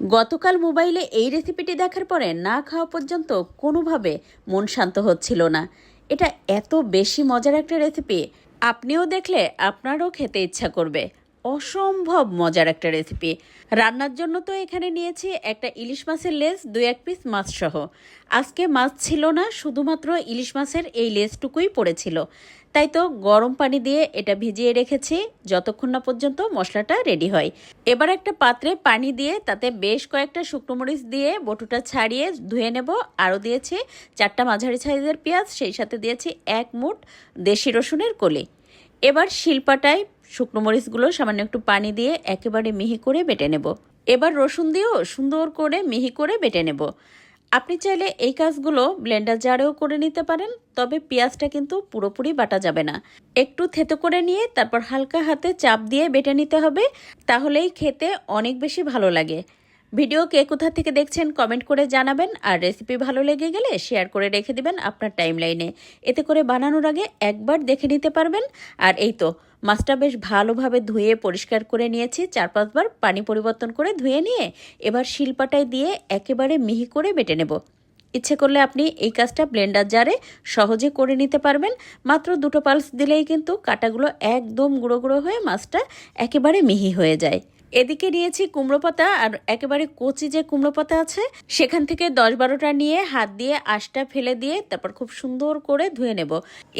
গতকাল মোবাইলে এই রেসিপিটি দেখার পরে না খাওয়া পর্যন্ত কোনোভাবে মন শান্ত হচ্ছিল না। এটা এত বেশি মজার একটা রেসিপি, আপনিও দেখলে আপনারও খেতে ইচ্ছা করবে। অসম্ভব মজার একটা রেসিপি। রান্নার জন্য তো এখানে নিয়েছি একটা ইলিশ মাছের লেজ, 2-1 পিস মাছ সহ। আজকে মাছ ছিল না, শুধুমাত্র ইলিশ মাছের এই লেজটুকুই পড়েছিল। তাই তো গরম পানি দিয়ে এটা ভিজিয়ে রেখেছি যতক্ষণ না পর্যন্ত মশলাটা রেডি হয়। এবার একটা পাত্রে পানি দিয়ে তাতে বেশ কয়েকটা শুকনো মরিচ দিয়ে বটুটা ছাড়িয়ে ধুয়ে নেব। আরও দিয়েছি 4টা মাঝারি সাইজের পেঁয়াজ, সেই সাথে দিয়েছি 1 মুঠ দেশি রসুনের কলি। এবার শিলপাটায় শুকনো মরিচগুলো সামান্য একটু পানি দিয়ে একেবারে মিহি করে বেটে নেব। এবার রসুন দিয়েও সুন্দর করে মিহি করে বেটে নেব। আপনি চাইলে এই কাজগুলো ব্লেন্ডার জারেও করে নিতে পারেন, তবে পেঁয়াজটা কিন্তু পুরোপুরি বাটা যাবে না। একটু থেতো করে নিয়ে তারপর হালকা হাতে চাপ দিয়ে বেটে নিতে হবে, তাহলেই খেতে অনেক বেশি ভালো লাগে। ভিডিও কে কোথা থেকে দেখছেন কমেন্ট করে জানাবেন, আর রেসিপি ভালো লেগে গেলে শেয়ার করে রেখে দিবেন আপনার টাইমলাইনে। এতে করে বানানোর আগে একবার দেখে নিতে পারবেন। আর এই তো মাছটা বেশ ভালোভাবে ধুয়ে পরিষ্কার করে নিয়েছি, 4-5 বার পানি পরিবর্তন করে ধুয়ে নিয়ে এবার শিলপাটায় দিয়ে একেবারে মিহি করে বেটে নেব। ইচ্ছে করলে আপনি এই কাজটা ব্লেন্ডার জারে সহজে করে নিতে পারবেন। মাত্র 2টো পালস দিলেই কিন্তু কাটাগুলো একদম গুঁড়ো গুঁড়ো হয়ে মাছটা একেবারে মিহি হয়ে যায়। এদিকে নিয়েছি কুমড়ো পাতা, আর একেবারে কচি যে কুমড়ো পাতা আছে সেখান থেকে 10-12টা নিয়ে হাত দিয়ে আঁশটা ফেলে দিয়ে তারপর খুব সুন্দর করে ধুয়ে নেব।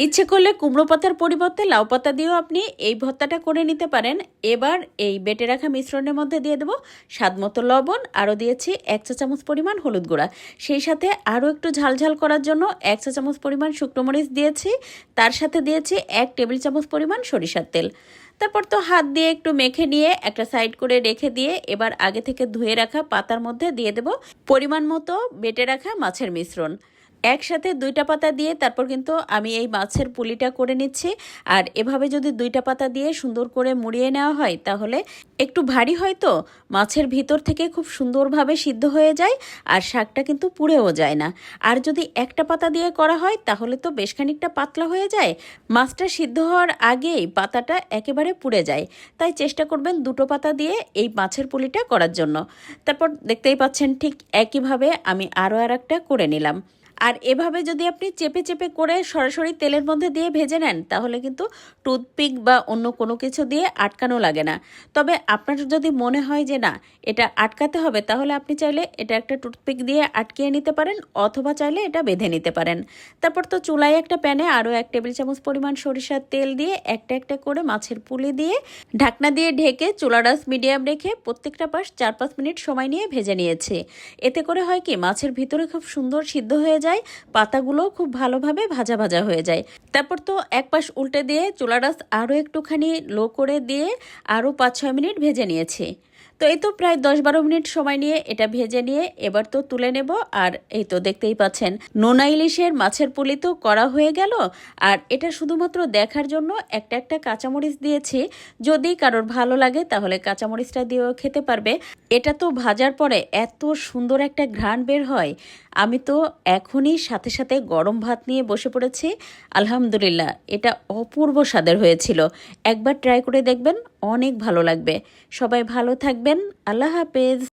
ইচ্ছে করলে কুমড়ো পাতার পরিবর্তে লাউ পাতা দিয়েও আপনি এই ভর্তাটা করে নিতে পারেন। এবার এই বেটে রাখা মিশ্রণের মধ্যে দিয়ে দেবো স্বাদমতো লবণ, আরও দিয়েছি 1 চা চামচ পরিমাণ হলুদ গুঁড়া, সেই সাথে আরও একটু ঝালঝাল করার জন্য 1 চা চামচ পরিমাণ শুকনো মরিচ দিয়েছি, তার সাথে দিয়েছি 1 টেবিল চামচ পরিমাণ সরিষার তেল। তারপর তো হাত দিয়ে একটু মেখে নিয়ে একটা সাইড করে রেখে দিয়ে এবার আগে থেকে ধুয়ে রাখা পাতার মধ্যে দিয়ে দেব পরিমাণ মতো বেটে রাখা মাছের মিশ্রণ। একসাথে 2টা পাতা দিয়ে তারপর কিন্তু আমি এই মাছের পুলিটা করে নিচ্ছি। আর এভাবে যদি 2টা পাতা দিয়ে সুন্দর করে মুড়িয়ে নেওয়া হয় তাহলে একটু ভারী হয়, তো মাছের ভিতর থেকে খুব সুন্দরভাবে সিদ্ধ হয়ে যায়, আর শাকটা কিন্তু পুড়েও যায় না। আর যদি একটা পাতা দিয়ে করা হয় তাহলে তো বেশ খানিকটা পাতলা হয়ে যায়, মাছটা সিদ্ধ হওয়ার আগেই পাতাটা একেবারে পুড়ে যায়। তাই চেষ্টা করবেন 2টো পাতা দিয়ে এই মাছের পুলিটা করার জন্য। তারপর দেখতেই পাচ্ছেন ঠিক একইভাবে আমি আরও একটা করে নিলাম। আর এভাবে যদি আপনি চেপে চেপে করে সরাসরি তেলের মধ্যে দিয়ে ভেজে নেন তাহলে কিন্তু টুথপিক বা অন্য কোনো কিছু দিয়ে আটকানো লাগে না। তবে আপনার যদি মনে হয় যে না এটা আটকাতে হবে, তাহলে আপনি চাইলে এটা একটা টুথপিক দিয়ে আটকিয়ে নিতে পারেন, অথবা চাইলে এটা বেঁধে নিতে পারেন। তারপর তো চুলায় একটা প্যানে আরও 1 টেবিল চামচ পরিমাণ সরিষার তেল দিয়ে একটা একটা করে মাছের পুলি দিয়ে ঢাকনা দিয়ে ঢেকে চুলার আঁচ মিডিয়াম রেখে প্রত্যেকটা পাশ 4-5 মিনিট সময় নিয়ে ভেজে নিয়েছি। এতে করে হয় কি মাছের ভিতরে খুব সুন্দর সিদ্ধ হয়ে যায়, পাতাগুলো খুব ভালোভাবে ভাজা ভাজা হয়ে যায়। তারপর তো এক পাশ উল্টে দিয়ে চুলার আঁচ আরও একটুখানি লো করে দিয়ে আরও 5-6 মিনিট ভেজে নিয়েছি। তো এই তো প্রায় 10-12 মিনিট সময় নিয়ে এটা ভেজে নিয়ে এবার তো তুলে নেব। আর এই তো দেখতেই পাচ্ছেন নোনা ইলিশের মাছের পুলি তো করা হয়ে গেল। আর এটা শুধুমাত্র দেখার জন্য একটা একটা কাঁচামরিচ দিয়েছি, যদি কারোর ভালো লাগে তাহলে কাঁচামরিচটা দিয়েও খেতে পারবে। এটা তো ভাজার পরে এত সুন্দর একটা ঘ্রাণ বের হয়, আমি তো এখনই সাথে সাথে গরম ভাত নিয়ে বসে পড়েছি। আলহামদুলিল্লাহ, এটা অপূর্ব স্বাদের হয়েছিল। একবার ট্রাই করে দেখবেন, অনেক ভালো লাগবে। সবাই ভালো থাকবেন। আল্লাহ হাফেজ।